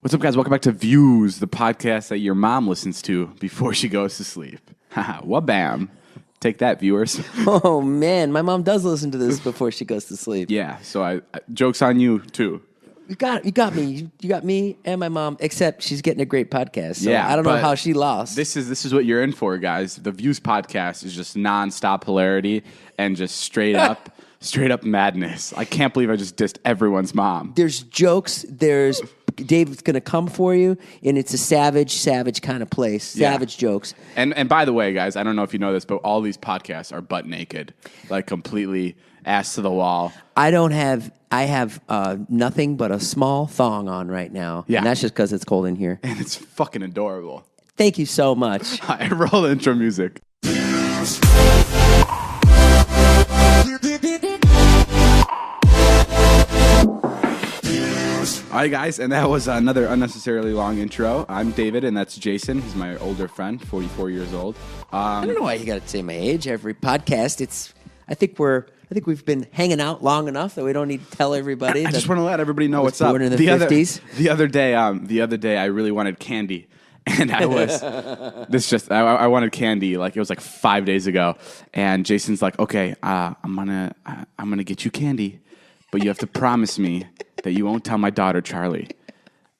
What's up, guys? Welcome back to Views, the podcast that your mom listens to before she goes to sleep. Haha, wabam. Take that, viewers. Oh, man. My mom does listen to this before she goes to sleep. Yeah, so I joke's on you, too. You got me. You got me and my mom, except she's getting a great podcast. So Yeah, I don't know but how she lost. This is what you're in for, guys. The Views podcast is just nonstop hilarity and just straight up madness. I can't believe I just dissed everyone's mom. There's jokes. There's David's going to come for you, and it's a savage kind of place. Savage jokes. And by the way, guys, I don't know if you know this, but all these podcasts are butt naked, like completely ass to the wall. I have nothing but a small thong on right now. Yeah. And that's just because it's cold in here. And it's fucking adorable. Thank you so much. I roll intro music. All right, guys, and that was another unnecessarily long intro. I'm David, and that's Jason. He's my older friend, 44 years old. I don't know why you got to say my age every podcast. I think we've been hanging out long enough that we don't need to tell everybody. I just want to let everybody know what's up. Born in the 50s. The other day, I really wanted candy. And I was, I wanted candy, like it was like 5 days ago. And Jason's like, okay, I'm gonna get you candy, but you have to promise me that you won't tell my daughter, Charlie,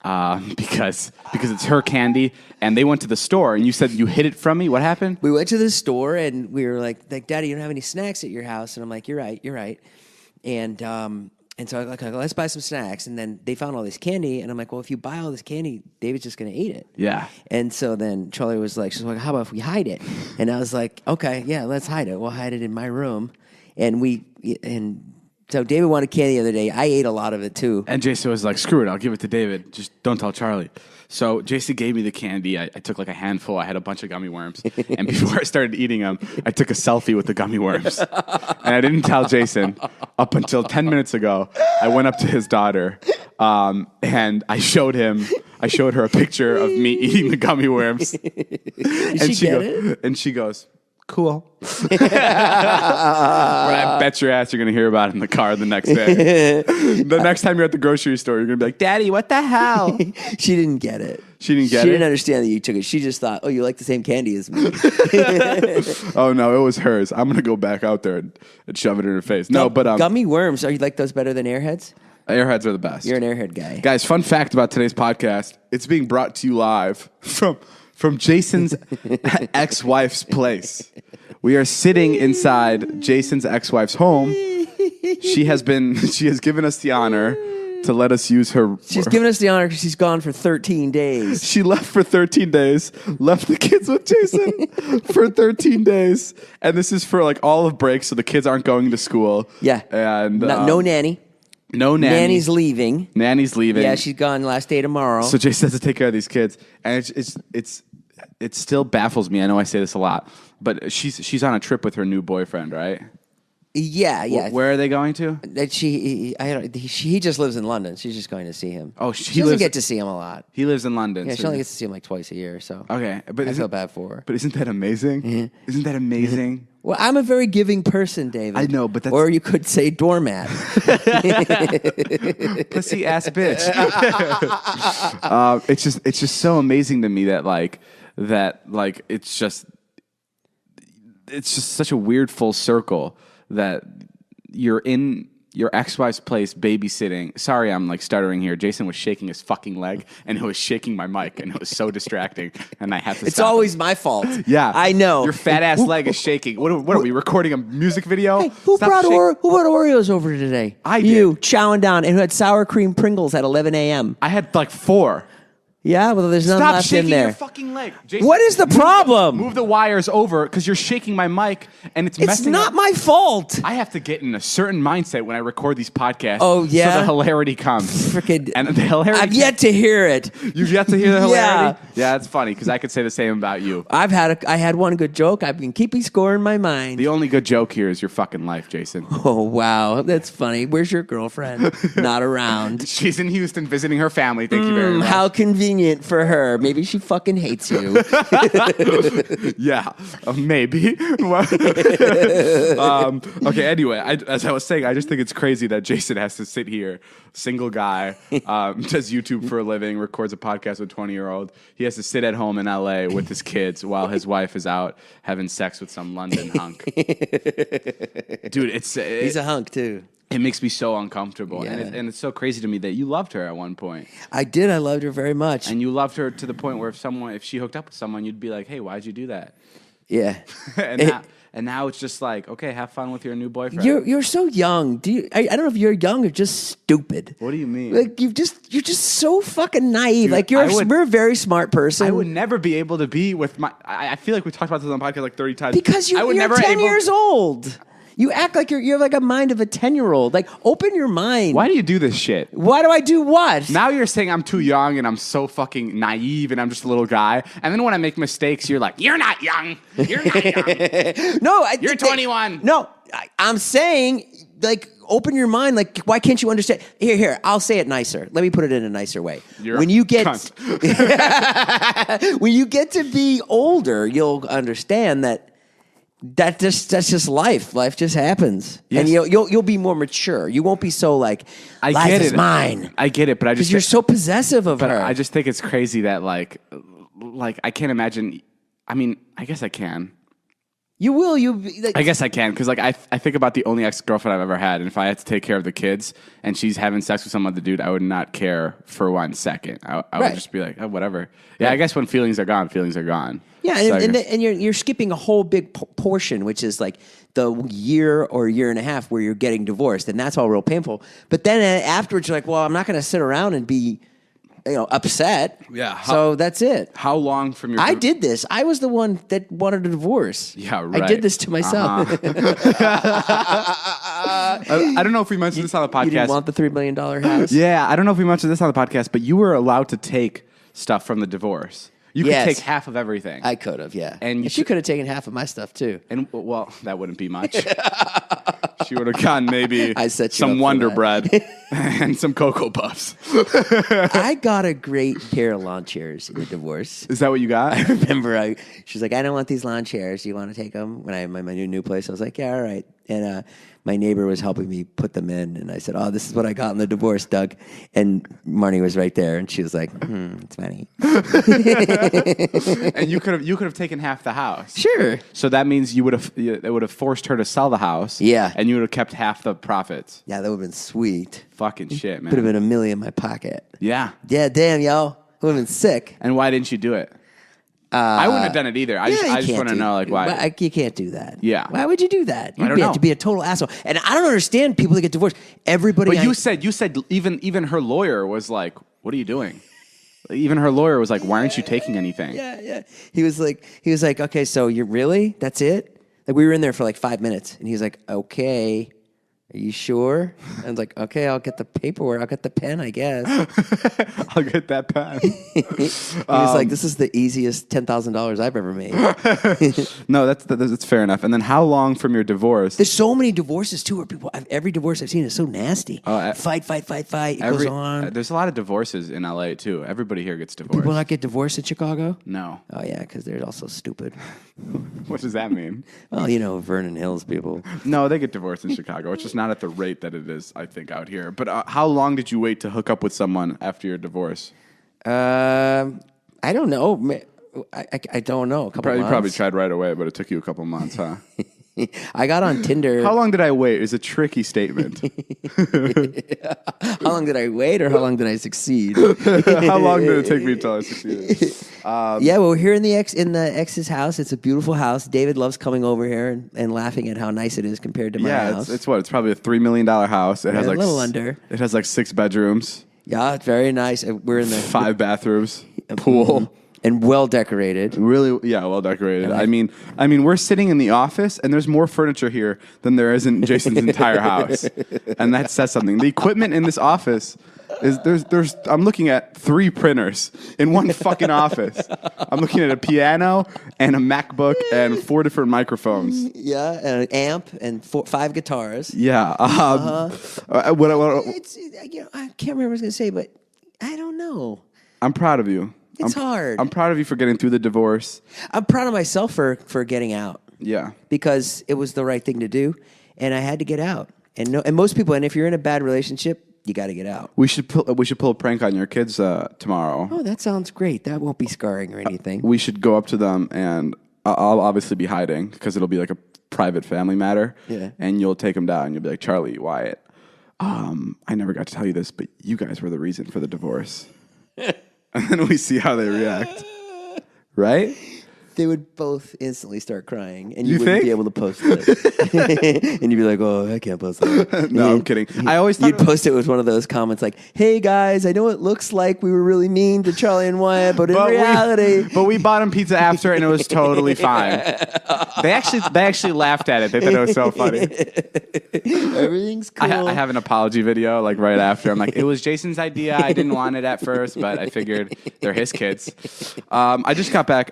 because it's her candy. And they went to the store, and you said you hid it from me. What happened? We went to the store, and we were like, Daddy, you don't have any snacks at your house. And I'm like, you're right. And so I was like, let's buy some snacks. And then they found all this candy. And I'm like, well, if you buy all this candy, David's just going to eat it. Yeah. And so then Charlie was like, she's like, how about if we hide it? And I was like, okay, yeah, let's hide it. We'll hide it in my room. And so David wanted candy the other day. I ate a lot of it too. And Jason was like, screw it, I'll give it to David. Just don't tell Charlie. So Jason gave me the candy. I took like a handful. I had a bunch of gummy worms. And before I started eating them, I took a selfie with the gummy worms. And I didn't tell Jason up until 10 minutes ago. I went up to his daughter and I showed her a picture of me eating the gummy worms. Did she get it? And she goes, cool. But I bet your ass you're going to hear about it in the car the next day. The next time you're at the grocery store, you're going to be like, Daddy, what the hell? She didn't get it. She didn't get it? She didn't understand that you took it. She just thought, oh, you like the same candy as me. Oh, no, it was hers. I'm going to go back out there and shove it in her face. No, but gummy worms, are you like those better than Airheads? Airheads are the best. You're an Airhead guy. Guys, fun fact about today's podcast. It's being brought to you live from Jason's ex-wife's place. We are sitting inside Jason's ex-wife's home. She has given us the honor to let us use her. She's given us the honor because she's gone for 13 days. She left for 13 days, left the kids with Jason for 13 days. And this is for like all of break, so the kids aren't going to school. Yeah. And no nanny. No nanny. Nanny's leaving. Nanny's leaving. Yeah, she's gone last day tomorrow. So Jason has to take care of these kids. And it still baffles me. I know I say this a lot, but she's on a trip with her new boyfriend, right? Yeah. Where are they going to? He just lives in London. She's just going to see him. Oh, she doesn't get to see him a lot. He lives in London. Yeah, she only gets to see him like twice a year. So okay, but I feel bad for her. But isn't that amazing? Mm-hmm. Isn't that amazing? Well, I'm a very giving person, David. I know, but that's... Or you could say doormat. Pussy ass bitch. It's just so amazing to me that it's just such a weird full circle that you're in your ex-wife's place babysitting. Sorry, I'm like stuttering here. Jason was shaking his fucking leg, and it was shaking my mic, and it was so distracting, and I have to It's stop always my fault. Yeah. I know. Your fat-ass leg is shaking. What are we, recording a music video? Hey, who brought Oreos over today? I did. You, chowing down, and who had sour cream Pringles at 11 a.m.? I had like 4. Yeah, well, there's none left in there. Stop shaking your fucking leg. Jason, what is the problem? Move the wires over because you're shaking my mic and it's messing up. It's not my fault. I have to get in a certain mindset when I record these podcasts. Oh, yeah? So the hilarity comes. Freaking, and the hilarity I've yet to hear it. You've yet to hear the hilarity? Yeah, it's funny because I could say the same about you. I had one good joke. I've been keeping score in my mind. The only good joke here is your fucking life, Jason. Oh, wow. That's funny. Where's your girlfriend? Not around. She's in Houston visiting her family. Thank you very much. How convenient. convenient for her. Maybe she fucking hates you. Yeah, maybe. Okay, anyway, as I was saying, I just think it's crazy that Jason has to sit here, single guy, does YouTube for a living, records a podcast with a 20-year-old. He has to sit at home in LA with his kids while his wife is out having sex with some London hunk. Dude, He's a hunk, too. It makes me so uncomfortable. Yeah. And it's so crazy to me that you loved her at one point. I did. I loved her very much. And you loved her to the point where if she hooked up with someone, you'd be like, hey, why'd you do that? Yeah. And now it's just like, okay, have fun with your new boyfriend. You're so young. I don't know if you're young or just stupid. What do you mean? Like you're just so fucking naive. Dude, like you're a very smart person. I would never be able to be with my. I feel like we talked about this on the podcast like 30 times. Because you're 10 years old. You act like you have like a mind of a 10-year-old. Like, open your mind. Why do you do this shit? Why do I do what? Now you're saying I'm too young and I'm so fucking naive and I'm just a little guy. And then when I make mistakes, you're like, you're not young. You're not young. No, you're 21. No, I'm saying, like, open your mind. Like, why can't you understand? Here, I'll say it nicer. Let me put it in a nicer way. When you get to be older, you'll understand that. That's just life. Life just happens, and you'll be more mature. You won't be so like, Liza's mine. I get it, but because you're so possessive of her. I just think it's crazy that like I can't imagine. I mean, I guess I can. You will. I guess I can because like I think about the only ex-girlfriend I've ever had, and if I had to take care of the kids and she's having sex with some other dude, I would not care for 1 second. I would just be like, oh, whatever. Yeah, right. I guess when feelings are gone, feelings are gone. Yeah, so and you're skipping a whole big portion, which is like the year or year and a half where you're getting divorced, and that's all real painful. But then afterwards, you're like, well, I'm not going to sit around and be, upset. Yeah. So that's it. How long from your? I did this. I was the one that wanted a divorce. Yeah, right. I did this to myself. I don't know if we mentioned this on the podcast. You didn't want the $3 million house? Yeah, I don't know if we mentioned this on the podcast, but you were allowed to take stuff from the divorce. You could take half of everything. I could have, yeah. And she could have taken half of my stuff, too. And, well, that wouldn't be much. She would have gotten maybe some Wonder Bread and some Cocoa Puffs. I got a great pair of lawn chairs in the divorce. Is that what you got? I remember she was like, I don't want these lawn chairs. Do you want to take them? When I had my new place, I was like, yeah, all right. And my neighbor was helping me put them in. And I said, oh, this is what I got in the divorce, Doug. And Marnie was right there. And she was like, it's funny. And you could have taken half the house. Sure. So that means it would have forced her to sell the house. Yeah. And you would have kept half the profits. Yeah, that would have been sweet. Fucking shit, man. Could have been $1 million in my pocket. Yeah. Yeah, damn, yo. Would have been sick. And why didn't you do it? I wouldn't have done it either. I just want to know like why. You can't do that. Yeah. Why would you do that? I don't know. To be a total asshole. And I don't understand people that get divorced. Everybody. But you said even her lawyer was like, "What are you doing?" Even her lawyer was like, "Why aren't you taking anything?" Yeah. He was like, okay, so you really? That's it? Like we were in there for like 5 minutes, and he's like, okay. Are you sure? I was like, okay, I'll get the paperwork. I'll get the pen, I guess. I'll get that pen. He was like, this is the easiest $10,000 I've ever made. No, that's fair enough. And then how long from your divorce? There's so many divorces, too, where every divorce I've seen is so nasty. Fight. It goes on. There's a lot of divorces in LA, too. Everybody here gets divorced. People not get divorced in Chicago? No. Oh, yeah, because they're also stupid. What does that mean? Well, Vernon Hills people. No, they get divorced in Chicago. It's just not at the rate that it is, I think, out here. But how long did you wait to hook up with someone after your divorce? I don't know. I don't know. A couple months. You probably tried right away, but it took you a couple months, huh? I got on Tinder. How long did I wait is a tricky statement. How long did I wait or how long did I succeed? How long did it take me until I succeeded? Yeah, well, we're here in the ex's house. It's a beautiful house. David loves coming over here and laughing at how nice it is compared to my house. It's probably a $3 million house. It has like a little under. It has like 6 bedrooms. Yeah, it's very nice. We're in the 5 bathrooms, pool. And well decorated. Really, yeah, well decorated. I mean, we're sitting in the office, and there's more furniture here than there is in Jason's entire house, and that says something. The equipment in this office is there's. I'm looking at 3 printers in one fucking office. I'm looking at a piano and a MacBook and 4 different microphones. Yeah, and an amp and 5 guitars. Yeah. I can't remember what I was gonna say, but I don't know. I'm proud of you. It's hard. I'm proud of you for getting through the divorce. I'm proud of myself for getting out. Yeah. Because it was the right thing to do, and I had to get out. And most people, and if you're in a bad relationship, you got to get out. We should pull a prank on your kids tomorrow. Oh, that sounds great. That won't be scarring or anything. We should go up to them, and I'll obviously be hiding because it'll be like a private family matter. Yeah. And you'll take them down. You'll be like, Charlie, Wyatt, I never got to tell you this, but you guys were the reason for the divorce. And then we see how they react. Right? They would both instantly start crying, and You you wouldn't think? be able to post it. And you'd be like, "Oh, I can't post that." No, I'm kidding. I always thought you'd post it with one of those comments like, "Hey guys, I know it looks like we were really mean to Charlie and Wyatt, but in reality, but we bought them pizza after, and it was totally fine." They actually laughed at it. They thought it was so funny. everything's cool." I have an apology video like right after. I'm like, it was Jason's idea. I didn't want it at first, but I figured they're his kids. I just got back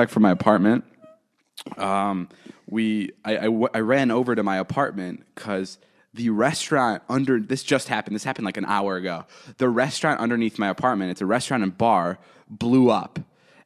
from my apartment. I ran over to my apartment because the restaurant this just happened. This happened like an hour ago. The restaurant underneath my apartment, it's a restaurant and bar, blew up.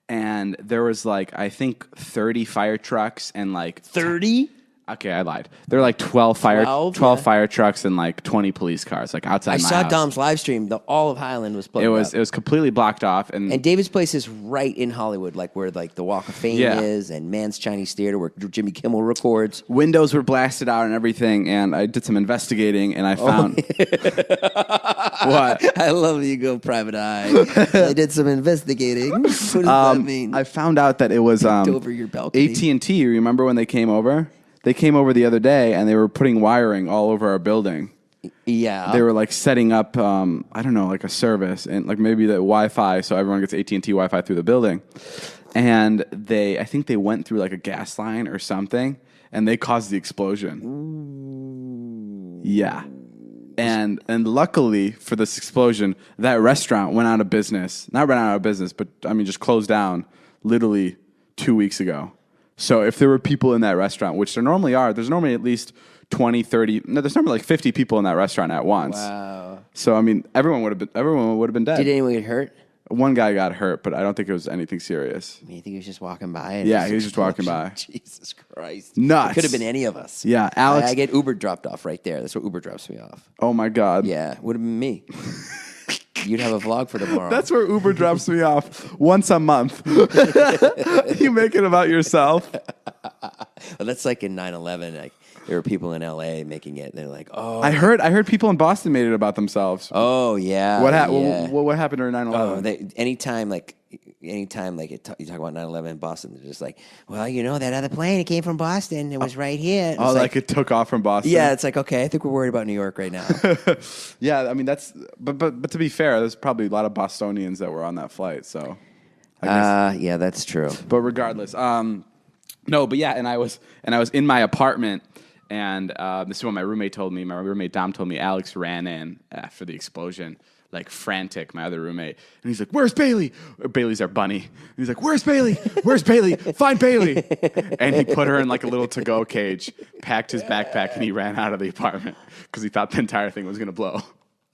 And there was like, I think 30 fire trucks and like 30. Okay, I lied. There were like 12 fire yeah. fire trucks and like 20 police cars, like outside I my saw house. Dom's live stream. All of Highland was plugged It was up. completely blocked off, And David's place is right in Hollywood, like where like the Walk of Fame Yeah. is, and Man's Chinese Theater, where Jimmy Kimmel records. windows were blasted out and everything. And I did some investigating, and I found what I love that you go private eye. I did some investigating. What does that mean? I found out that it was over your balcony. AT&T. You remember when they came over? They came over the other day, and they were putting wiring all over our building. Yeah. They were like setting up, I don't know, like a service and like maybe the Wi-Fi, so everyone gets AT&T Wi-Fi through the building. And I think they went through like a gas line or something, and they caused the explosion. Ooh. Yeah. And luckily for this explosion, that restaurant went out of business. Not ran out of business, but I mean just closed down literally 2 weeks ago. So if there were people in that restaurant, which there normally are, there's normally at least 20, 30, no, there's normally like 50 people in that restaurant at once. Wow. So I mean, everyone would have been dead. Did anyone get hurt? One guy got hurt, but I don't think it was anything serious. I mean, you think he was just walking by? Yeah, he was just walking by. Jesus Christ. Nuts. It could have been any of us. Yeah, Alex. I get Uber dropped off right there. That's what Uber drops me off. Oh my God. Yeah, would have been me. You'd have a vlog for tomorrow. That's where Uber drops me off once a month. You make it about yourself. Well, that's like in 9/11. Like there were people in LA making it. They're like, oh. I heard people in Boston made it about themselves. Oh yeah. What yeah. what happened during 9/11? Oh, anytime you talk about 9/11 in Boston, they're just like, well, you know, that other plane, it came from Boston. It was right here. Oh, like it took off from Boston. Yeah, it's like, okay, I think we're worried about New York right now. Yeah, I mean but to be fair, there's probably a lot of Bostonians that were on that flight. So, I guess. Yeah, that's true. But regardless, no, but yeah, and I was in my apartment, and this is what my roommate told me. My roommate Dom told me Alex ran in after the explosion, like frantic. My other roommate, and he's like, "Where's Bailey?" Bailey's our bunny. And he's like, "Where's Bailey? Where's Bailey? Find Bailey!" And he put her in like a little to-go cage, packed his backpack, and he ran out of the apartment because he thought the entire thing was gonna blow.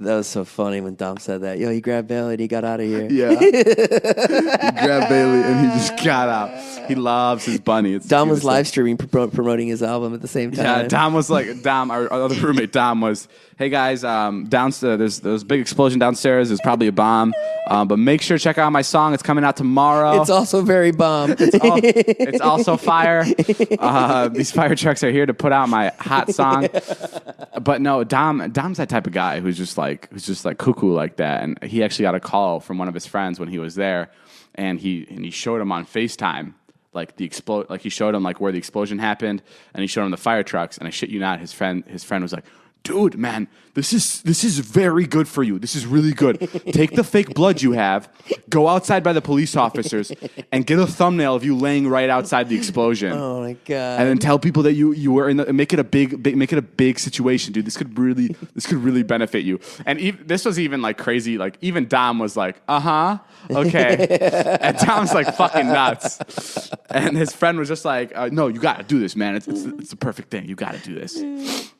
That was so funny when Dom said that. Yo, he grabbed Bailey and he got out of here. Yeah. He grabbed Bailey and he just got out. He loves his bunny. It's Dom was live streaming, promoting his album at the same time. Yeah, Dom was like, our other roommate, Dom was, hey guys, downstairs, there's a big explosion downstairs. There's probably a bomb. But make sure to check out my song. It's coming out tomorrow. It's also very bomb. It's also fire. These fire trucks are here to put out my hot song. But no, Dom's that type of guy who's just like cuckoo like that. And he actually got a call from one of his friends when he was there, and he showed him on FaceTime like he showed him like where the explosion happened, and he showed him the fire trucks. And I shit you not, his friend was like, dude, man, this is very good for you. This is really good. Take the fake blood you have, go outside by the police officers, and get a thumbnail of you laying right outside the explosion. Oh my God! And then tell people that you were in make it a big situation, dude. This could really benefit you. And this was even like crazy. Like even Dom was like, okay. And Dom's like fucking nuts. And his friend was just like, no, you got to do this, man. It's the perfect thing. You got to do this.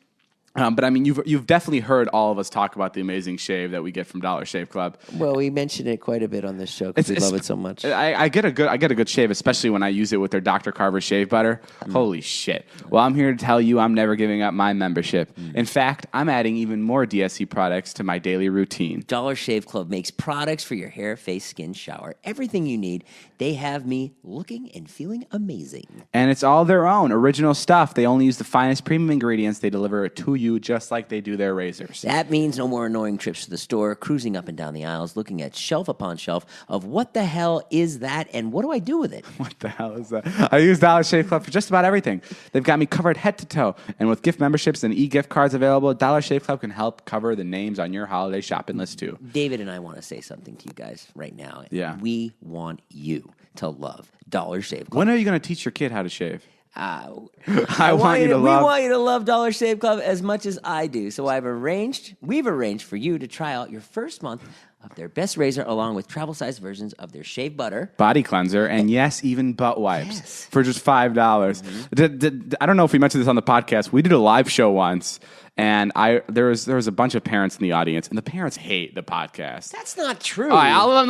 But I mean, you've definitely heard all of us talk about the amazing shave that we get from Dollar Shave Club. Well, we mention it quite a bit on this show because we love it so much. I get a good shave, especially when I use it with their Dr. Carver shave butter. Holy shit! Well, I'm here to tell you, I'm never giving up my membership. In fact, I'm adding even more DSC products to my daily routine. Dollar Shave Club makes products for your hair, face, skin, shower, everything you need. They have me looking and feeling amazing. And it's all their own original stuff. They only use the finest premium ingredients. They deliver it to you just like they do their razors. That means no more annoying trips to the store, cruising up and down the aisles, looking at shelf upon shelf of what the hell is that and what do I do with it? What the hell is that? I use Dollar Shave Club for just about everything. They've got me covered head to toe. And with gift memberships and e-gift cards available, Dollar Shave Club can help cover the names on your holiday shopping list too. David and I want to say something to you guys right now. Yeah. We want you to love Dollar Shave Club. When are you going to teach your kid how to shave? We want you to love Dollar Shave Club as much as I do. So we've arranged for you to try out your first month of their best razor along with travel-sized versions of their shave butter, body cleanser, and yes, even butt wipes for just $5. I don't know if we mentioned this on the podcast. We did a live show once, and there was a bunch of parents in the audience, and the parents hate the podcast. That's not true. All right, let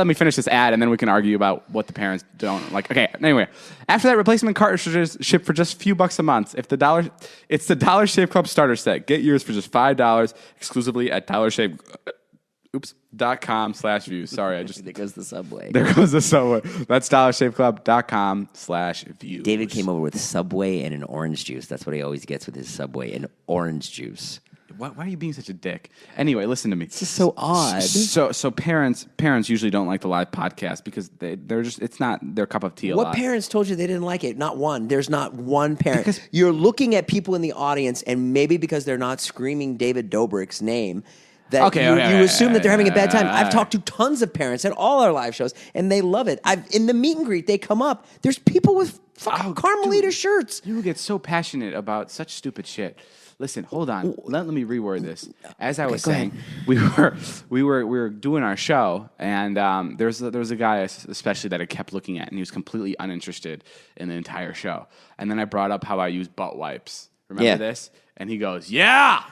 me finish this ad, and then we can argue about what the parents don't like. Okay, anyway, after that, replacement cartridges ship for just a few bucks a month. It's the Dollar Shave Club starter set. Get yours for just $5 exclusively at DollarShave.com/views. Sorry, There goes the Subway. There goes the Subway. That's DollarShaveClub.com/views. David came over with Subway and an orange juice. That's what he always gets with his Subway, an orange juice. Why are you being such a dick? Anyway, listen to me. It's just so odd. So parents usually don't like the live podcast because it's not their cup of tea. What parents told you they didn't like it? Not one. There's not one parent. Because you're looking at people in the audience, and maybe because they're not screaming David Dobrik's name, that you assume that they're having a bad time. I've talked to tons of parents at all our live shows, and they love it. In the meet and greet, they come up. There's people with fucking Carmelita shirts. You get so passionate about such stupid shit. Listen, hold on. Let me reword this. As I was saying, we were doing our show, and there was a guy especially that I kept looking at, and he was completely uninterested in the entire show. And then I brought up how I use butt wipes. Remember this? And he goes, yeah.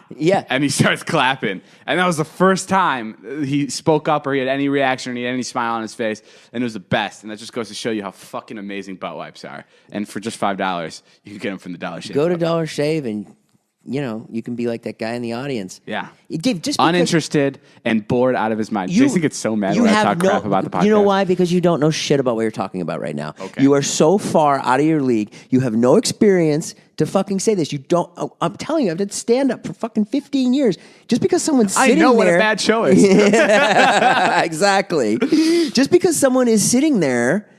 And he starts clapping. And that was the first time he spoke up or he had any reaction or he had any smile on his face. And it was the best. And that just goes to show you how fucking amazing butt wipes are. And for just $5, you can get them from the Dollar Shave. Go to Dollar Shave and, you can be like that guy in the audience. Yeah. Dave, just uninterested and bored out of his mind. Jason gets so mad when I talk crap about the podcast. You know why? Because you don't know shit about what you're talking about right now. Okay. You are so far out of your league. You have no experience to fucking say this. You don't. I'm telling you, I've done stand up for fucking 15 years. Just because someone's sitting there. I know what a bad show is. Exactly. Just because someone is sitting there,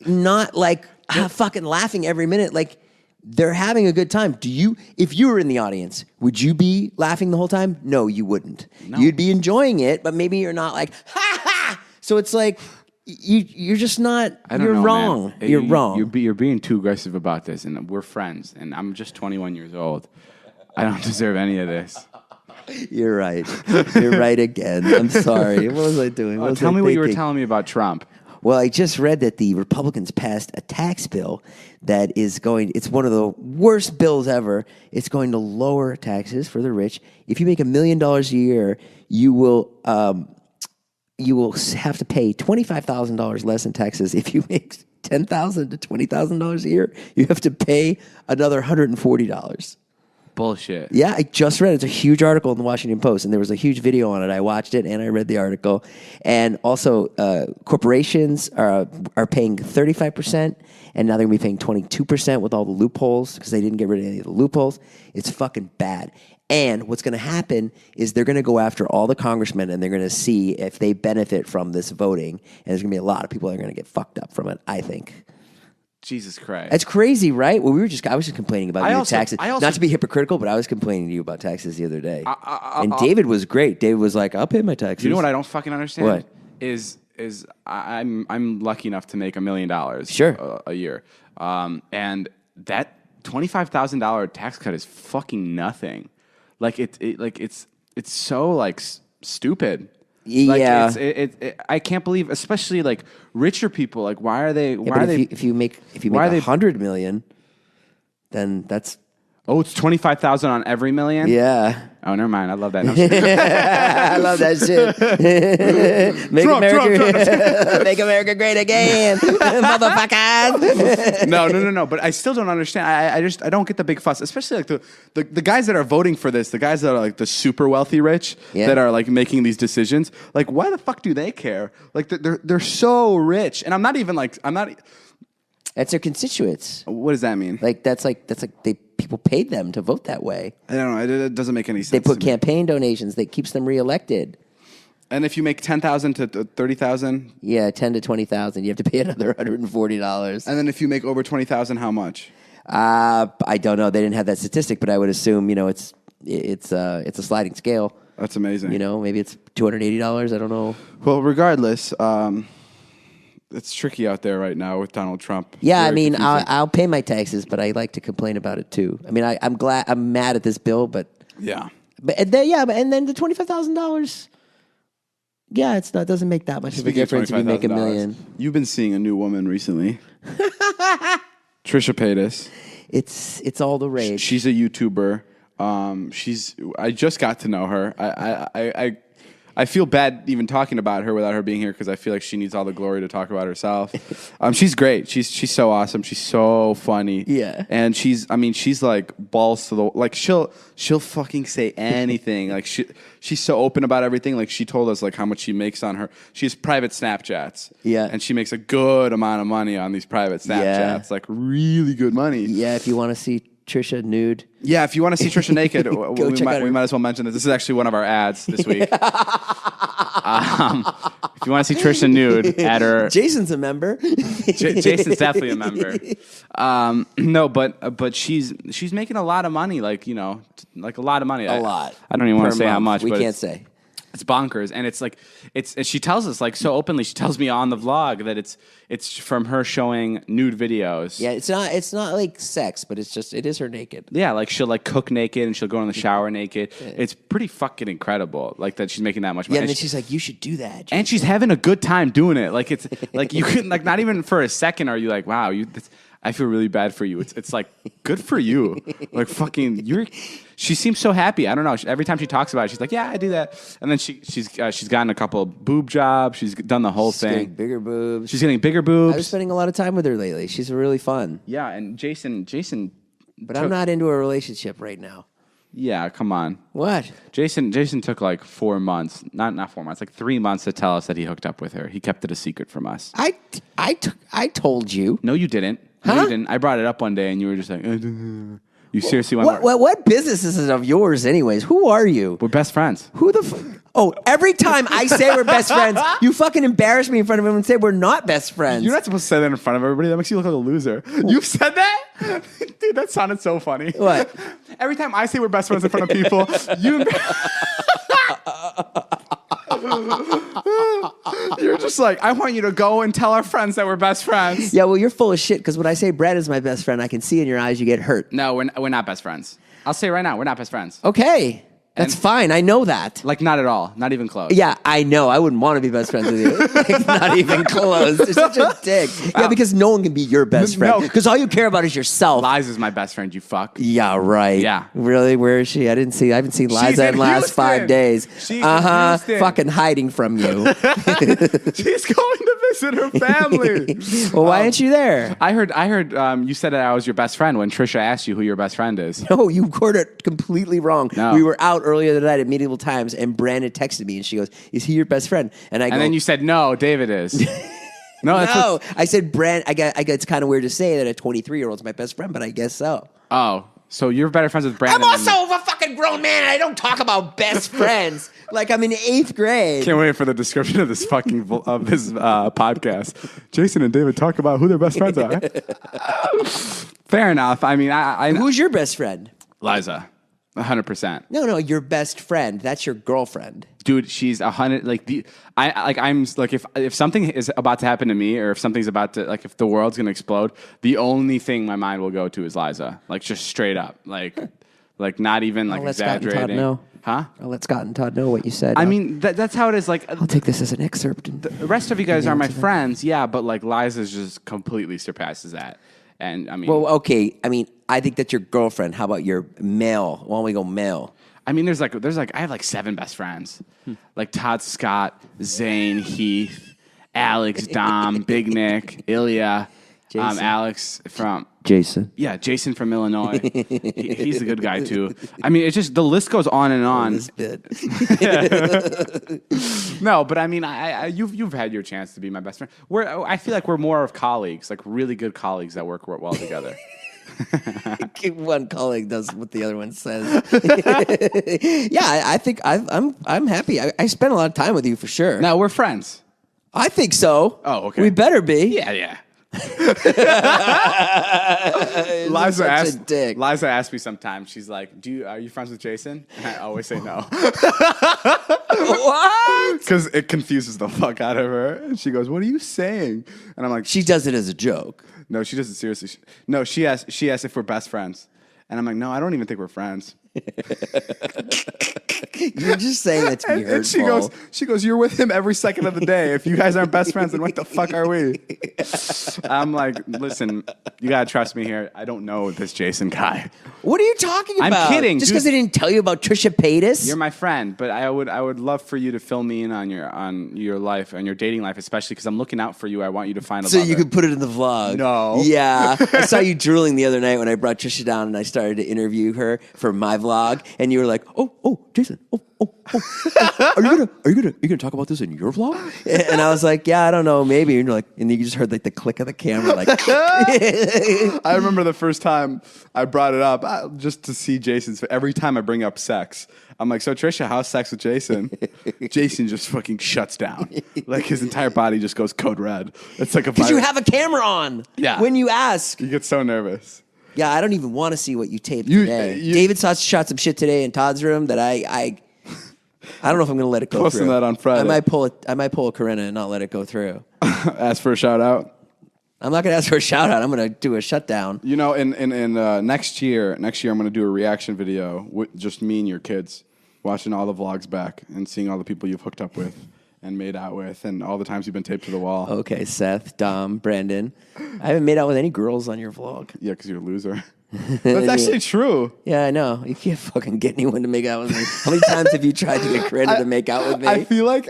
not like fucking laughing every minute, like. They're having a good time. If you were in the audience, would you be laughing the whole time? No, you wouldn't. No. You'd be enjoying it, but maybe you're not like, ha ha. So it's like, you're just not, you're wrong. Man. You're wrong. You're being too aggressive about this, and we're friends, and I'm just 21 years old. I don't deserve any of this. You're right. You're right again. I'm sorry. What was I doing? Tell me what you were telling me about Trump. Well, I just read that the Republicans passed a tax bill that it's one of the worst bills ever. It's going to lower taxes for the rich. If you make $1 million a year, you will have to pay $25,000 less in taxes. If you make $10,000 to $20,000 a year, you have to pay another $140. Bullshit. Yeah, I just read it. It's a huge article in the Washington Post, and there was a huge video on it. I watched it, and I read the article. And also, corporations are paying 35%, and now they're going to be paying 22% with all the loopholes because they didn't get rid of any of the loopholes. It's fucking bad. And what's going to happen is they're going to go after all the congressmen, and they're going to see if they benefit from this voting. And there's going to be a lot of people that are going to get fucked up from it, I think. Jesus Christ. That's crazy, right? Well, I was just complaining about your taxes. Not to be hypocritical, but I was complaining to you about taxes the other day. And David was great. David was like, I'll pay my taxes. You know what I don't fucking understand? What? Is I'm lucky enough to make $1 million a year. And that $25,000 tax cut is fucking nothing. Like it's so like stupid. Like, yeah, I can't believe, especially like richer people. Like, why are they? If you make $100 million, then that's Oh, it's 25,000 on every million. Yeah. Oh, never mind. I love that. No, I love that shit. Make America great again, motherfuckers. No. But I still don't understand. I don't get the big fuss, especially like the guys that are voting for this, the guys that are like the super wealthy rich that are like making these decisions. Like, why the fuck do they care? Like, they're so rich, and I'm not. That's their constituents. What does that mean? Like that's like people paid them to vote that way. I don't know. It doesn't make any sense. They put campaign donations that keeps them reelected. And if you make 10,000 to 30,000, 10 to 20,000, you have to pay another $140. And then if you make over 20,000, how much? I don't know. They didn't have that statistic, but I would assume it's a sliding scale. That's amazing. Maybe it's $280. I don't know. Well, regardless. It's tricky out there right now with Donald Trump. Yeah, I mean, I'll pay my taxes, but I like to complain about it too. I mean, I'm mad at this bill, but yeah, and then the $25,000. Yeah, it doesn't make that much of a difference if you make $1 million. You've been seeing a new woman recently, Trisha Paytas. It's all the rage. She's a YouTuber. I just got to know her. I feel bad even talking about her without her being here because I feel like she needs all the glory to talk about herself. She's great. She's so awesome. She's so funny. Yeah. And she's like balls to the like she'll fucking say anything. Like she's so open about everything. Like she told us like how much she makes on she has private Snapchats. Yeah. And she makes a good amount of money on these private Snapchats. Yeah. Like really good money. Yeah, if you want to see Trisha nude. Yeah, if you want to see Trisha naked, we might as well mention this. This is actually one of our ads this week. If you want to see Trisha nude, add her. Jason's a member. Jason's definitely a member. No, but she's making a lot of money. Like like a lot of money. A lot. I don't even want to say how much. We but can't say. It's bonkers, and it's like she tells us like so openly. She tells me on the vlog that it's from her showing nude videos. Yeah, it's not like sex, but it is her naked. Yeah, like she'll like cook naked and she'll go in the shower naked. Yeah. It's pretty fucking incredible, like that she's making that much money. Yeah, and then she's like, "You should do that." And she's having a good time doing it. Like it's like you couldn't like not even for a second are you like, "Wow, I feel really bad for you." It's like good for you. Like fucking She seems so happy. I don't know. Every time she talks about it, she's like, "Yeah, I do that." And then she's gotten a couple of boob jobs. She's done the whole thing. Getting bigger boobs. She's getting bigger boobs. I've been spending a lot of time with her lately. She's really fun. Yeah, and Jason. But I'm not into a relationship right now. Yeah, come on. What? Jason took like 4 months, not 4 months, like 3 months to tell us that he hooked up with her. He kept it a secret from us. I told you. No, you didn't. Huh? No, you didn't. I brought it up one day, and you were just like, you seriously want what business is it of yours, anyways? Who are you? We're best friends. Who the Oh, every time I say we're best friends, you fucking embarrass me in front of him and say we're not best friends. You're not supposed to say that in front of everybody. That makes you look like a loser. You've said that? Dude, that sounded so funny. What? Every time I say we're best friends in front of people, you... You're just like, I want you to go and tell our friends that we're best friends. Yeah, well, you're full of shit because when I say Brad is my best friend, I can see in your eyes you get hurt. No, we're not best friends. I'll say right now, we're not best friends. Okay. That's fine. I know that. Like, not at all. Not even close. Yeah, I know. I wouldn't want to be best friends with you. Like, not even close. You're such a dick. Yeah, because no one can be your best friend. Because all you care about is yourself. Liza's my best friend, you fuck. Yeah, right. Yeah. Really? Where is she? I haven't seen Liza in the last 5 days. She's in Houston. Fucking hiding from you. She's going to visit her family. Well, why aren't you there? I heard you said that I was your best friend when Trisha asked you who your best friend is. No, you heard it completely wrong. No. We were out earlier tonight at Medieval Times, and Brandon texted me, and she goes, "Is he your best friend?" And I go, and then you said, "No, David is." No, I said, "Brand." I guess it's kind of weird to say that a 23-year-old's my best friend, but I guess so. Oh, so you're better friends with Brandon? I'm also a fucking grown man, and I don't talk about best friends like I'm in 8th grade. Can't wait for the description of this fucking podcast. Jason and David talk about who their best friends are. Fair enough. I mean, who's your best friend? Liza. 100%. No, your best friend. That's your girlfriend. Dude, she's 100. If something is about to happen to me, or if something's about to if the world's gonna explode, the only thing my mind will go to is Liza. Like just straight up, like not even exaggerating. Scott and Todd know. Huh? I'll let Scott and Todd know what you said. I mean, that's how it is. Like, I'll take this as an excerpt. The rest of you guys are my friends, yeah, but Liza's just completely surpasses that. And I mean, Well, okay. I mean, I think that's your girlfriend. How about your male? Why don't we go male? I mean, there's like I have like 7 best friends, like Todd Scott, Zane, Heath, Alex, Dom, Big Nick, Ilya, Alex from Jason. Yeah, Jason from Illinois. He's a good guy too. I mean, it's just the list goes on and on. This bit. No, but I mean, you've had your chance to be my best friend. I feel like we're more of colleagues, like really good colleagues that work well together. One colleague does what the other one says. Yeah, I think I'm happy. I spent a lot of time with you for sure. No, we're friends. I think so. Oh, okay. We better be. Yeah. Liza asked me sometimes. She's like, "Are you friends with Jason?" And I always say no. What? Because it confuses the fuck out of her. And she goes, "What are you saying?" And I'm like, She does it as a joke. "No, she does it seriously." No, she asked if we're best friends, and I'm like, "No, I don't even think we're friends." You're just saying that to be hurtful. And she goes, "You're with him every second of the day. If you guys aren't best friends, then what the fuck are we?" I'm like, "Listen, you gotta trust me here. I don't know this Jason guy." What are you talking about? I'm kidding. Just because I didn't tell you about Trisha Paytas? You're my friend, but I would love for you to fill me in on your life, on your dating life, especially because I'm looking out for you. I want you to find a So lover. you could put it in the vlog. No. Yeah. I saw you drooling the other night when I brought Trisha down and I started to interview her for my vlog, and you were like, "Oh, Jason, are you gonna talk about this in your vlog?" And I was like, "Yeah, I don't know, maybe." And you're like, and then you just heard like the click of the camera, like. I remember the first time I brought it up just to see Jason's. Every time I bring up sex, I'm like, "So Trisha, how's sex with Jason?" Jason just fucking shuts down. Like his entire body just goes code red. It's like Because you have a camera on. Yeah. When you ask. You get so nervous. Yeah, I don't even want to see what you taped today. David shot some shot today in Todd's room that I don't know if I'm going to let it go through. Posting that on Friday. I might pull a Corinna and not let it go through. Ask for a shout out. I'm not going to ask for a shout out. I'm going to do a shutdown. You know, in next year, I'm going to do a reaction video with just me and your kids, watching all the vlogs back and seeing all the people you've hooked up with and made out with and all the times you've been taped to the wall. Okay, Seth, Dom, Brandon. I haven't made out with any girls on your vlog. Yeah, because you're a loser. That's actually true. Yeah, I know. You can't fucking get anyone to make out with me. How many times have you tried to get Corinna to make out with me? I feel like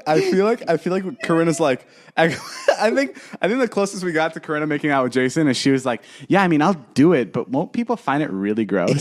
Corinna's like, I think the closest we got to Corinna making out with Jason is she was like, "Yeah, I mean, I'll do it, but won't people find it really gross?" One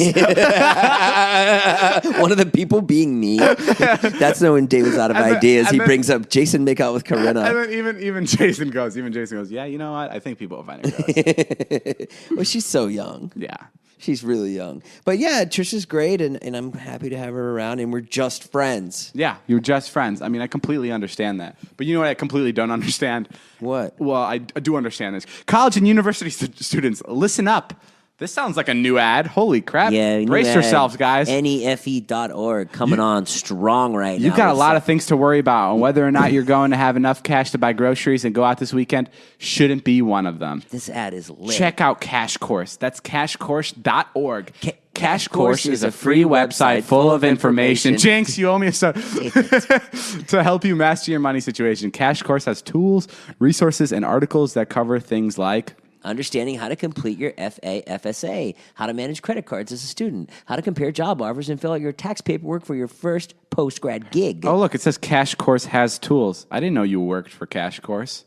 of the people being me. That's when David's out of ideas. He brings up Jason make out with Corinna. And then even Jason goes, "Yeah, you know what? I think people will find it gross." Well, she's so young. Yeah. She's really young. But yeah, Trisha's great, and I'm happy to have her around, and we're just friends. Yeah, you're just friends. I mean, I completely understand that. But you know what I completely don't understand? What? Well, I do understand this. College and university students, listen up. This sounds like a new ad. Holy crap. Yeah, brace yourselves, guys. NEFE.org coming on strong right now. You've got a lot of things to worry about, and whether or not you're going to have enough cash to buy groceries and go out this weekend shouldn't be one of them. This ad is lit. Check out Cash Course. That's cashcourse.org. Cash Course is a free website full of information. Jinx, you owe me a to help you master your money situation. Cash Course has tools, resources, and articles that cover things like understanding how to complete your FAFSA, how to manage credit cards as a student, how to compare job offers and fill out your tax paperwork for your first post-grad gig. Oh, look, it says Cash Course has tools. I didn't know you worked for Cash Course.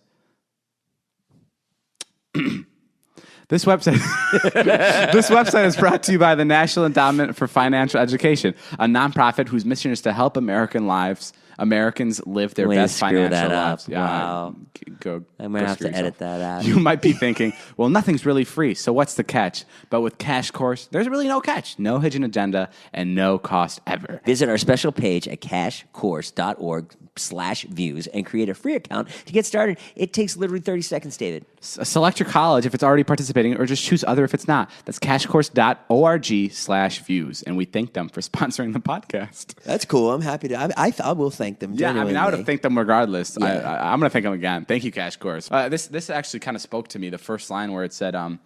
This website is brought to you by the National Endowment for Financial Education, a nonprofit whose mission is to help Americans live their best financial lives. Yeah, wow. I'm going to have to edit that out. You might be thinking, well, nothing's really free, so what's the catch? But with Cash Course, there's really no catch. No hidden agenda and no cost ever. Visit our special page at cashcourse.org/views and create a free account to get started. It takes literally 30 seconds, David. Select your college if it's already participating or just choose other if it's not. That's cashcourse.org/views. And we thank them for sponsoring the podcast. That's cool. I'm happy to. I will thank them. Yeah, I mean, I would have thanked them regardless. Yeah. I'm going to thank them again. Thank you, Cash Course. This actually kind of spoke to me, the first line where it said, you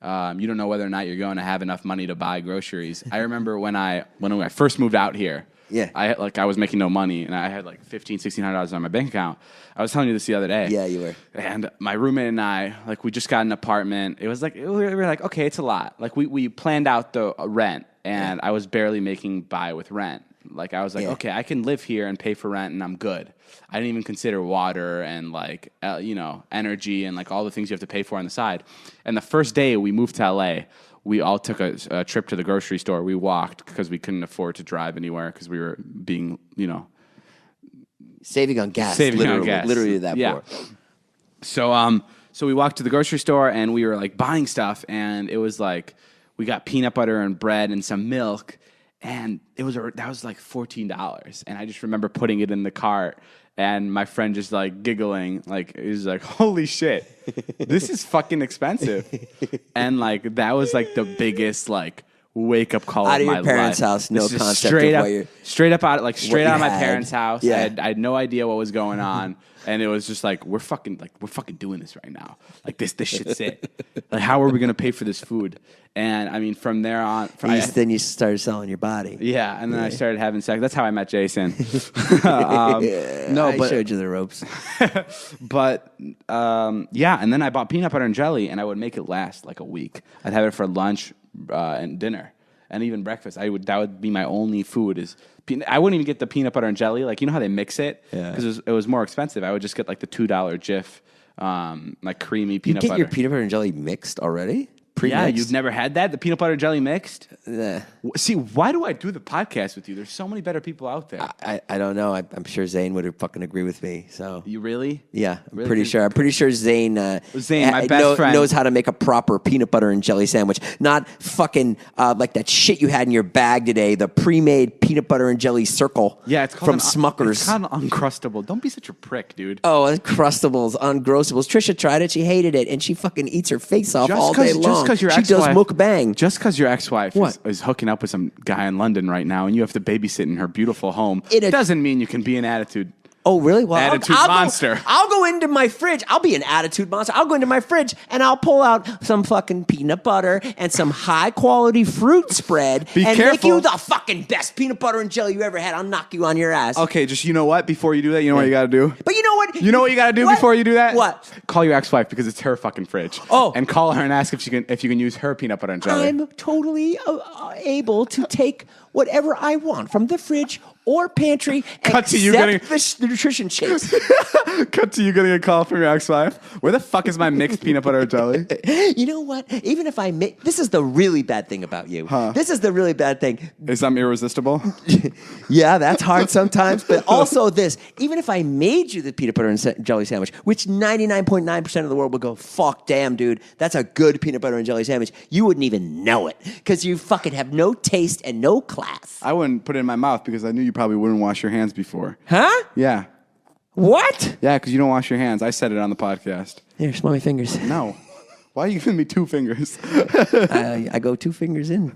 don't know whether or not you're going to have enough money to buy groceries. I remember when I first moved out here, Yeah. I was making no money, and I had like $1,500-$1,600 on my bank account. I was telling you this the other day. Yeah, you were. And my roommate and I, like, we just got an apartment. It was like, we were like, okay, it's a lot. Like, we planned out the rent, and I was barely making by with rent. Like, I was like, okay, I can live here and pay for rent, and I'm good. I didn't even consider water and, like, energy and, like, all the things you have to pay for on the side. And the first day we moved to L.A., we all took a trip to the grocery store. We walked because we couldn't afford to drive anywhere because we were being, saving on gas. Literally that poor. So we walked to the grocery store and we were like buying stuff, and it was like we got peanut butter and bread and some milk, and that was like $14. And I just remember putting it in the cart. And my friend just like giggling, like he was like, "Holy shit, this is fucking expensive!" And like that was like the biggest like wake up call out of of my your parents' life. house, no This is concept straight of up, what you're straight up out of my had. parents' house. Yeah. I had no idea what was going on, and it was just like we're fucking doing this right now. Like this shit's it. Like how are we gonna pay for this food? And I mean, from there on, then you started selling your body. Yeah, and then I started having sex. That's how I met Jason. I showed you the ropes. But and then I bought peanut butter and jelly, and I would make it last like a week. I'd have it for lunch and dinner, and even breakfast. That would be my only food. I wouldn't even get the peanut butter and jelly. Like, you know how they mix it? Yeah. Because it was more expensive. I would just get like the $2 Jif, like creamy peanut butter. You get your peanut butter and jelly mixed already? Pre-mixed? Yeah, you've never had that? The peanut butter jelly mixed? Nah. See, why do I do the podcast with you? There's so many better people out there. I don't know. I'm sure Zane would fucking agree with me. So You really? yeah, Really? pretty sure. I'm pretty sure Zane, my best friend, knows how to make a proper peanut butter and jelly sandwich. Not fucking like that shit you had in your bag today. The pre-made peanut butter and jelly circle. Yeah, it's called from Smuckers. It's called Uncrustable. Don't be such a prick, dude. Oh, Uncrustables, Ungrossables. Trisha tried it. She hated it, and she fucking eats her face off all day long. Just because your she does ex-wife, mukbang. Just because your ex-wife What? is hooking up with some guy in London right now, and you have to babysit in her beautiful home, It doesn't mean you can be an attitude. Oh, really? Well, Attitude monster. I'll go into my fridge. I'll be an attitude monster. I'll go into my fridge and I'll pull out some fucking peanut butter and some high quality fruit spread Be and careful. make you the fucking best peanut butter and jelly you ever had. I'll knock you on your ass. Okay, just you know what? Before you do that, you know what you got to do? But you know what? You know what you got to do What? before you do that? What? Call your ex-wife because it's her fucking fridge. Oh. And call her and ask if you can use her peanut butter and jelly. I'm totally able to take whatever I want from the fridge or pantry Cut to you except the nutrition shakes. Cut to you getting a call from your ex-wife. Where the fuck is my mixed peanut butter and jelly? You know what? Even if I make... This is the really bad thing about you. Huh. This is the really bad thing. Is I'm irresistible? Yeah, that's hard sometimes. But also this, even if I made you the peanut butter and jelly sandwich, which 99.9% of the world would go, fuck, damn, dude, that's a good peanut butter and jelly sandwich, you wouldn't even know it because you fucking have no taste and no class. I wouldn't put it in my mouth because I knew you probably wouldn't wash your hands before. Huh? Yeah. What? Yeah, because you don't wash your hands. I said it on the podcast. Here, smell my fingers. No. Why are you giving me 2 fingers? I go 2 fingers in.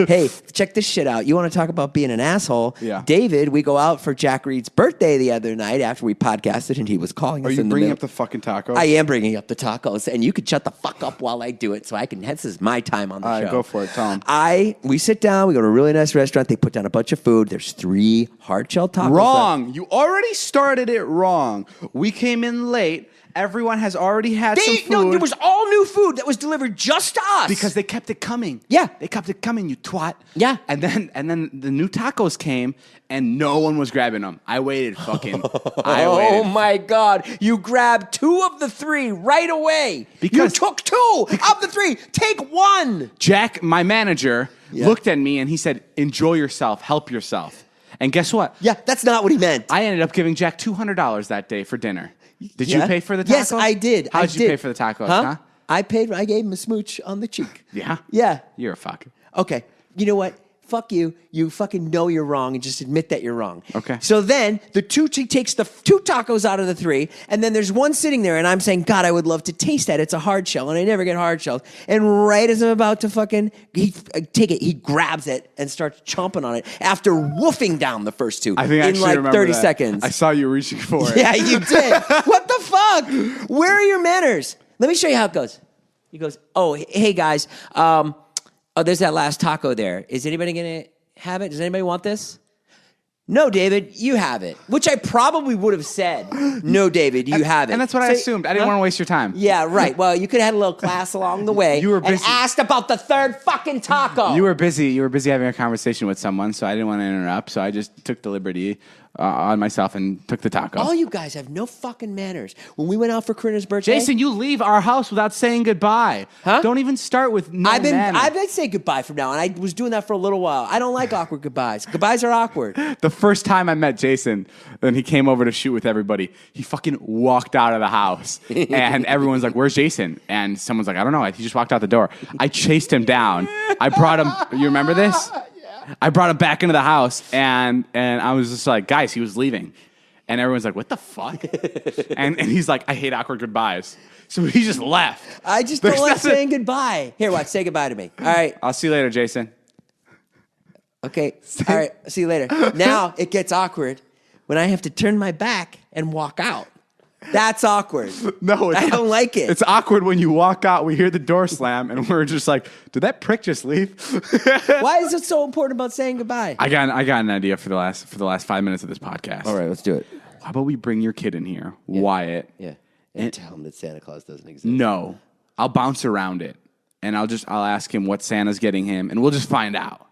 Hey, check this shit out. You want to talk about being an asshole? Yeah. David, we go out for Jack Reed's birthday the other night after we podcasted, and he was calling us Are you in the bringing middle. up the fucking tacos? I am bringing up the tacos, and you can shut the fuck up while I do it, so I can. This is my time on the All show. right, go for it. Tell him. We sit down. We go to a really nice restaurant. They put down a bunch of food. There's 3 hard shell tacos. Wrong. You already started it wrong. We came in late. Everyone has already had some food. No, there was all new food that was delivered just to us. Because they kept it coming. Yeah. They kept it coming, you twat. Yeah. And then the new tacos came and no one was grabbing them. I waited fucking. Oh my God. You grabbed 2 of the 3 right away. Because- you took 2 of the 3. Take 1. Jack, my manager, looked at me and he said, "Enjoy yourself, help yourself." And guess what? Yeah, that's not what he meant. I ended up giving Jack $200 that day for dinner. Did you Yeah. pay for the tacos? Yes, I did. How did you pay for the tacos, huh? I gave him a smooch on the cheek. Yeah? Yeah. You're a fuck. Okay. You know what? Fuck you. You fucking know you're wrong and just admit that you're wrong. Okay. So then he takes the 2 tacos out of the 3, and then there's one sitting there, and I'm saying, God, I would love to taste that. It's a hard shell, and I never get hard shells. And right as I'm about to fucking take it, he grabs it and starts chomping on it after woofing down the first 2 I think I in actually like remember 30 that. seconds. I saw you reaching for it. Yeah, you did. What the fuck? Where are your manners? Let me show you how it goes. He goes, oh, hey guys, there's that last taco there. Is anybody going to have it? Does anybody want this? no, David, you have it. Which I probably would have said, no, David, you have it. And that's what I assumed. I didn't want to waste your time. Yeah, right. Well, you could have had a little class along the way. You were busy. And asked about the third fucking taco. You were busy having a conversation with someone, so I didn't want to interrupt. So I just took the liberty on myself and took the taco. All you guys have no fucking manners. When we went out for Corinna's birthday, Jason, you leave our house without saying goodbye. Huh? Don't even start with no I've manners. been saying goodbye from now on. I was doing that for a little while. I don't like awkward goodbyes. Goodbyes are awkward. The first time I met Jason, and he came over to shoot with everybody, he fucking walked out of the house. And everyone's like, where's Jason? And someone's like, I don't know. He just walked out the door. I chased him down. I brought him. You remember this? I brought him back into the house, and I was just like, guys, he was leaving. And everyone's like, what the fuck? and he's like, I hate awkward goodbyes. So he just left. I just don't like saying goodbye. Here, watch. Say goodbye to me. All right. I'll see you later, Jason. Okay. All right. See you later. Now it gets awkward when I have to turn my back and walk out. That's awkward. No, I don't like it. It's awkward when you walk out, we hear the door slam, and we're just like, did that prick just leave? Why is it so important about saying goodbye? I got an idea for the last 5 minutes of this podcast. All right, let's do it. How about we bring your kid in here, Wyatt? Yeah. And tell him that Santa Claus doesn't exist. No. I'll bounce around it, and I'll ask him what Santa's getting him, and we'll just find out.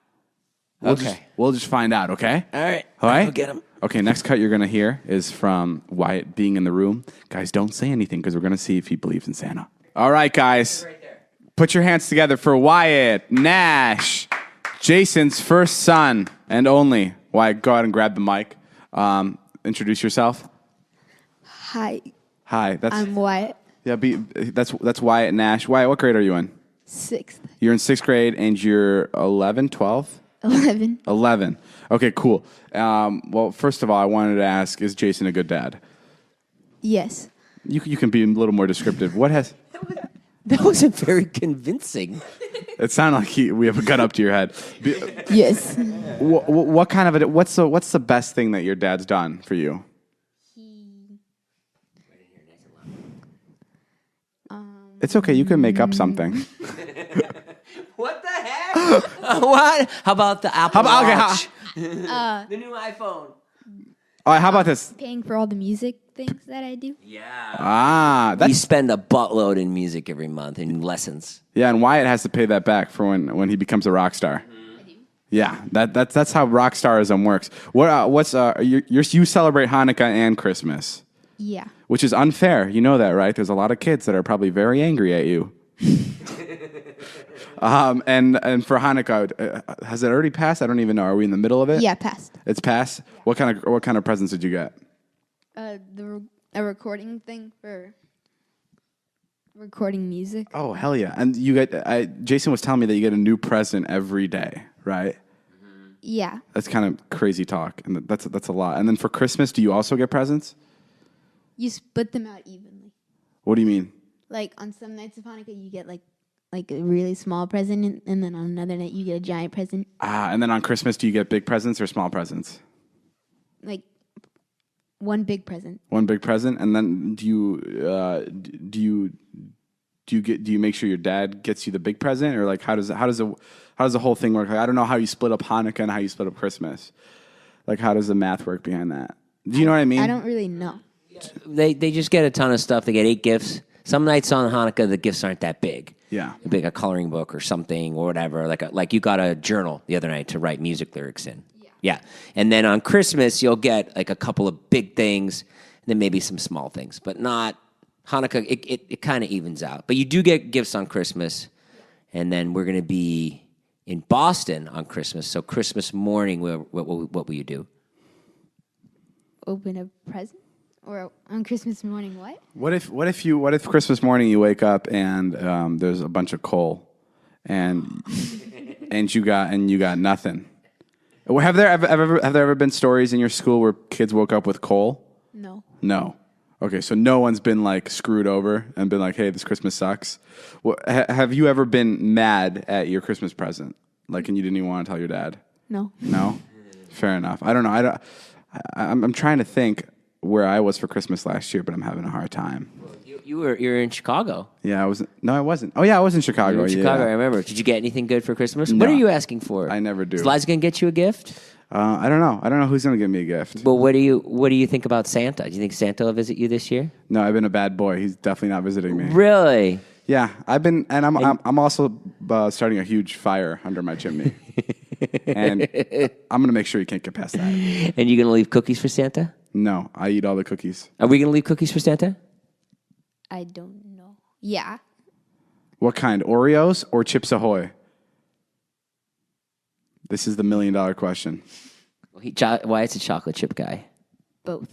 We'll just find out, okay? All right. All right? Go get him. Okay, next cut you're going to hear is from Wyatt being in the room. Guys, don't say anything because we're going to see if he believes in Santa. All right, guys. Right there. Put your hands together for Wyatt Nash, Jason's first son and only. Wyatt, go ahead and grab the mic. Introduce yourself. Hi, Hi. I'm Wyatt. Yeah, that's Wyatt Nash. Wyatt, what grade are you in? 6th, You're in 6th grade and you're 11, 12? 11. 11. Okay, cool. Well, first of all, I wanted to ask, is Jason a good dad? Yes. You can be a little more descriptive. That wasn't very convincing. It sounded like we have a gun up to your head. Yes. What kind of what's the best thing that your dad's done for you? It's okay. You can make up something. What the heck? What? How about the Apple Watch? The new iPhone. All right, how about this? Paying for all the music things that I do. Yeah. We spend a buttload in music every month in lessons. Yeah, and Wyatt has to pay that back for when he becomes a rock star. I do. Yeah, that's how rock starism works. You celebrate Hanukkah and Christmas, Yeah. which is unfair. You know that, right? There's a lot of kids that are probably very angry at you. And for Hanukkah, has it already passed? I don't even know. Are we in the middle of it? Yeah, passed. It's passed. Yeah. What kind of presents did you get? A recording thing for recording music. Oh hell yeah! And you get. Jason was telling me that you get a new present every day, right? Yeah. That's kind of crazy talk, and that's a lot. And then for Christmas, do you also get presents? You split them out evenly. What do you mean? Like on some nights of Hanukkah, you get like a really small present, and then on another night you get a giant present. And then on Christmas, do you get big presents or small presents? Like one big present. One big present, and then do you make sure your dad gets you the big present, or like how does the whole thing work? Like, I don't know how you split up Hanukkah and how you split up Christmas. Like how does the math work behind that? Do you know what I mean? I don't really know. They just get a ton of stuff. They get 8 gifts. Some nights on Hanukkah, the gifts aren't that big. Yeah. Like a coloring book or something or whatever. Like you got a journal the other night to write music lyrics in. Yeah. And then on Christmas, you'll get like a couple of big things and then maybe some small things. But not Hanukkah, it kind of evens out. But you do get gifts on Christmas. And then we're going to be in Boston on Christmas. So Christmas morning, what will you do? Open a present? Or on Christmas morning, what? What if Christmas morning you wake up and there's a bunch of coal, and you got nothing? Have there ever been stories in your school where kids woke up with coal? No. No. Okay, so no one's been like screwed over and been like, "Hey, this Christmas sucks." Have you ever been mad at your Christmas present, like, and you didn't even want to tell your dad? No. No. Fair enough. I don't know. I'm trying to think where I was for Christmas last year, but I'm having a hard time. You're in Chicago. Yeah, I wasn't. No, I wasn't. Oh yeah, I was in Chicago. You were in Chicago, yeah. I remember. Did you get anything good for Christmas? No. What are you asking for? I never do. Is Liza gonna get you a gift? I don't know. I don't know who's going to give me a gift. Well, what do you think about Santa? Do you think Santa will visit you this year? No, I've been a bad boy. He's definitely not visiting me. Really? Yeah, I've been, and I'm also starting a huge fire under my chimney, and I'm gonna make sure you can't get past that. And you gonna leave cookies for Santa? No, I eat all the cookies. Are we gonna leave cookies for Santa? I don't know. Yeah. What kind? Oreos or Chips Ahoy? This is the $1 million question. Wyatt's a chocolate chip guy. Both.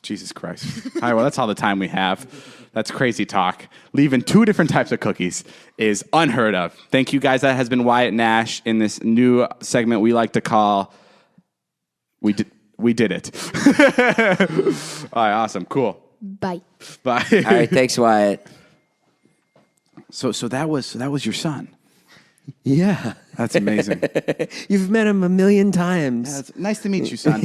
Jesus Christ. All right, well, that's all the time we have. That's crazy talk. Leaving 2 different types of cookies is unheard of. Thank you, guys. That has been Wyatt Nash in this new segment we like to call We Did It. All right, awesome. Cool. Bye. Bye. All right, thanks, Wyatt. So that was your son. Yeah. That's amazing. You've met him 1,000,000 times. Yeah, it's nice to meet you, son.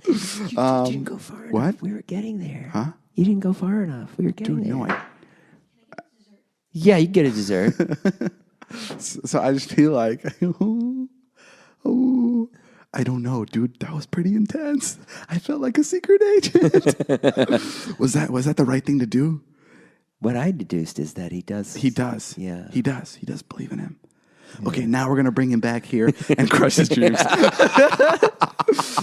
You didn't go far enough. What? We were getting there. Huh? You didn't go far enough. We were getting Dude, there. no, Yeah, you get a dessert. So I just feel like, oh, I don't know, dude. That was pretty intense. I felt like a secret agent. Was that the right thing to do? What I deduced is that he does. He does. Yeah. He does. He does believe in him. Yeah. Okay, now we're gonna bring him back here and crush his dreams.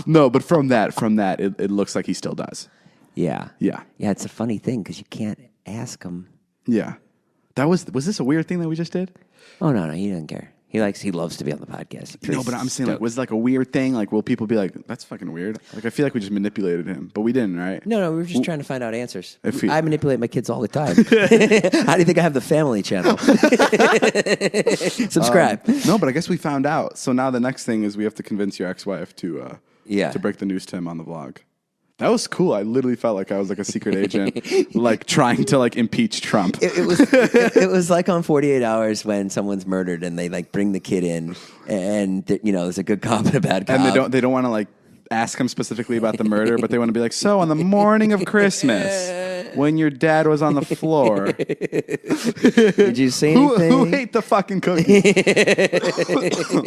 No, but from that, it looks like he still does. Yeah. Yeah. Yeah, it's a funny thing because you can't ask him. Yeah. Was this a weird thing that we just did? Oh, no, he doesn't care. He loves to be on the podcast. No, but I'm saying, like, was it like a weird thing? Like, will people be like, that's fucking weird? Like, I feel like we just manipulated him, but we didn't, right? No, we were just trying to find out answers. If he- I manipulate my kids all the time. How do you think I have the family channel? Subscribe. No, but I guess we found out. So now the next thing is we have to convince your ex-wife to break the news to him on the vlog. That was cool. I literally felt like I was like a secret agent, like trying to like impeach Trump. It was like on 48 Hours when someone's murdered and they like bring the kid in and there's a good cop and a bad cop. And they don't want to like ask him specifically about the murder, but they want to be like, so on the morning of Christmas, when your dad was on the floor, did you say anything? Who ate the fucking cookie?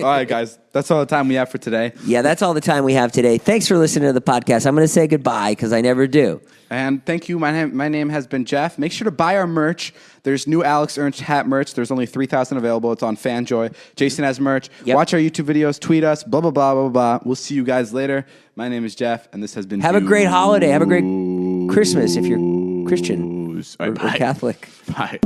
All right, guys, that's all the time we have for today. Yeah, that's all the time we have today. Thanks for listening to the podcast. I'm going to say goodbye because I never do. And thank you. My name has been Jeff. Make sure to buy our merch. There's new Alex Ernst hat merch. There's only 3,000 available. It's on FanJoy. Jason has merch. Yep. Watch our YouTube videos. Tweet us. Blah, blah, blah, blah, blah. We'll see you guys later. My name is Jeff, and this has been Have a great holiday. Have a great Christmas if you're Christian or Bye. Catholic. Bye.